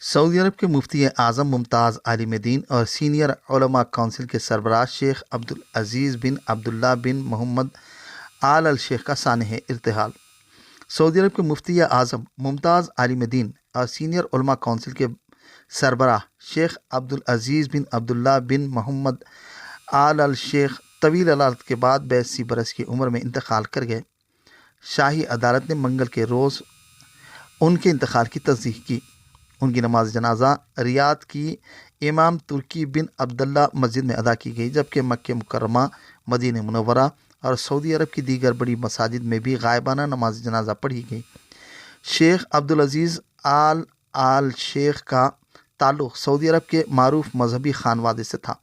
سعودی عرب کے مفتی اعظم ممتاز عالم دین اور سینئر علماء کونسل کے سربراہ شیخ عبدالعزیز بن عبداللہ بن محمد آل الشیخ کا سانحہ ارتحال۔ سعودی عرب کے مفتی اعظم ممتاز عالم دین اور سینئر علماء کونسل کے سربراہ شیخ عبدالعزیز بن عبداللہ بن محمد آل الشیخ طویل العمر کے بعد 82 برس کی عمر میں انتقال کر گئے۔ شاہی عدالت نے منگل کے روز ان کے انتقال کی تصدیق کی۔ ان کی نماز جنازہ ریاض کی امام ترکی بن عبداللہ مسجد میں ادا کی گئی، جبکہ مکہ مکرمہ، مدینہ منورہ اور سعودی عرب کی دیگر بڑی مساجد میں بھی غائبانہ نماز جنازہ پڑھی گئی۔ شیخ عبدالعزیز آل شیخ کا تعلق سعودی عرب کے معروف مذہبی خانوادے سے تھا۔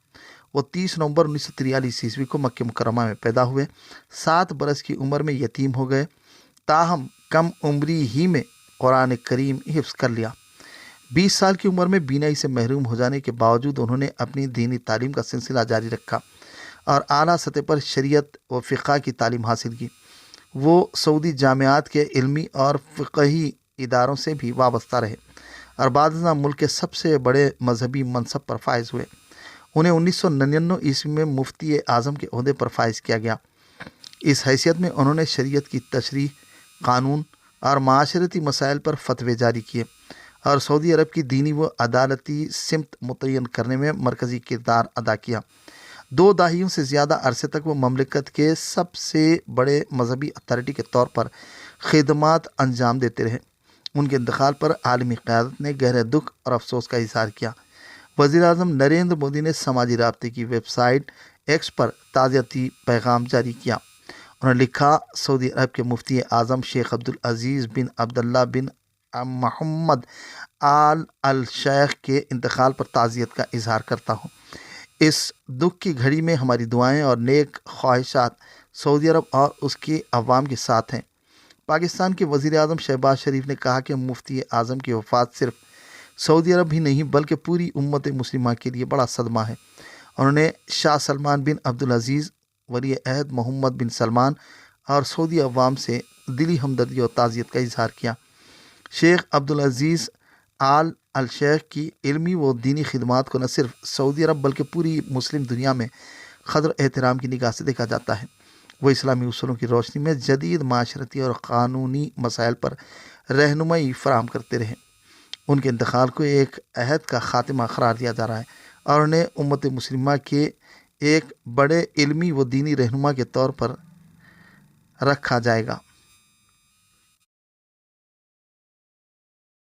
وہ 30 نومبر 1943 عیسوی کو مکہ مکرمہ میں پیدا ہوئے۔ 7 برس کی عمر میں یتیم ہو گئے، تاہم کم عمری ہی میں قرآن کریم حفظ کر لیا۔ 20 سال کی عمر میں بینائی سے محروم ہو جانے کے باوجود انہوں نے اپنی دینی تعلیم کا سلسلہ جاری رکھا اور اعلیٰ سطح پر شریعت و فقہ کی تعلیم حاصل کی۔ وہ سعودی جامعات کے علمی اور فقہی اداروں سے بھی وابستہ رہے اور بعد ازاں ملک کے سب سے بڑے مذہبی منصب پر فائز ہوئے۔ انہیں 1999 عیسوی میں مفتی اعظم کے عہدے پر فائز کیا گیا۔ اس حیثیت میں انہوں نے شریعت کی تشریح، قانون اور معاشرتی مسائل پر فتوے جاری کیے اور سعودی عرب کی دینی و عدالتی سمت متعین کرنے میں مرکزی کردار ادا کیا۔ 2 دہائیوں سے زیادہ عرصے تک وہ مملکت کے سب سے بڑے مذہبی اتھارٹی کے طور پر خدمات انجام دیتے رہے۔ ان کے انتقال پر عالمی قیادت نے گہرے دکھ اور افسوس کا اظہار کیا۔ وزیر اعظم نریندر مودی نے سماجی رابطے کی ویب سائٹ ایکس پر تعزیتی پیغام جاری کیا۔ انہوں نے لکھا، سعودی عرب کے مفتی اعظم شیخ عبدالعزیز بن عبداللہ بن محمد آل الشیخ کے انتقال پر تعزیت کا اظہار کرتا ہوں۔ اس دکھ کی گھڑی میں ہماری دعائیں اور نیک خواہشات سعودی عرب اور اس کی عوام کے ساتھ ہیں۔ پاکستان کے وزیر اعظم شہباز شریف نے کہا کہ مفتی اعظم کی وفات صرف سعودی عرب ہی نہیں بلکہ پوری امت مسلمہ کے لیے بڑا صدمہ ہے۔ انہوں نے شاہ سلمان بن عبدالعزیز، ولی عہد محمد بن سلمان اور سعودی عوام سے دلی ہمدردی اور تعزیت کا اظہار کیا۔ شیخ عبدالعزیز آل الشیخ کی علمی و دینی خدمات کو نہ صرف سعودی عرب بلکہ پوری مسلم دنیا میں قدر احترام کی نگاہ سے دیکھا جاتا ہے۔ وہ اسلامی اصولوں کی روشنی میں جدید معاشرتی اور قانونی مسائل پر رہنمائی فراہم کرتے رہے۔ ان کے انتقال کو ایک عہد کا خاتمہ قرار دیا جا رہا ہے اور انہیں امت مسلمہ کے ایک بڑے علمی و دینی رہنما کے طور پر رکھا جائے گا۔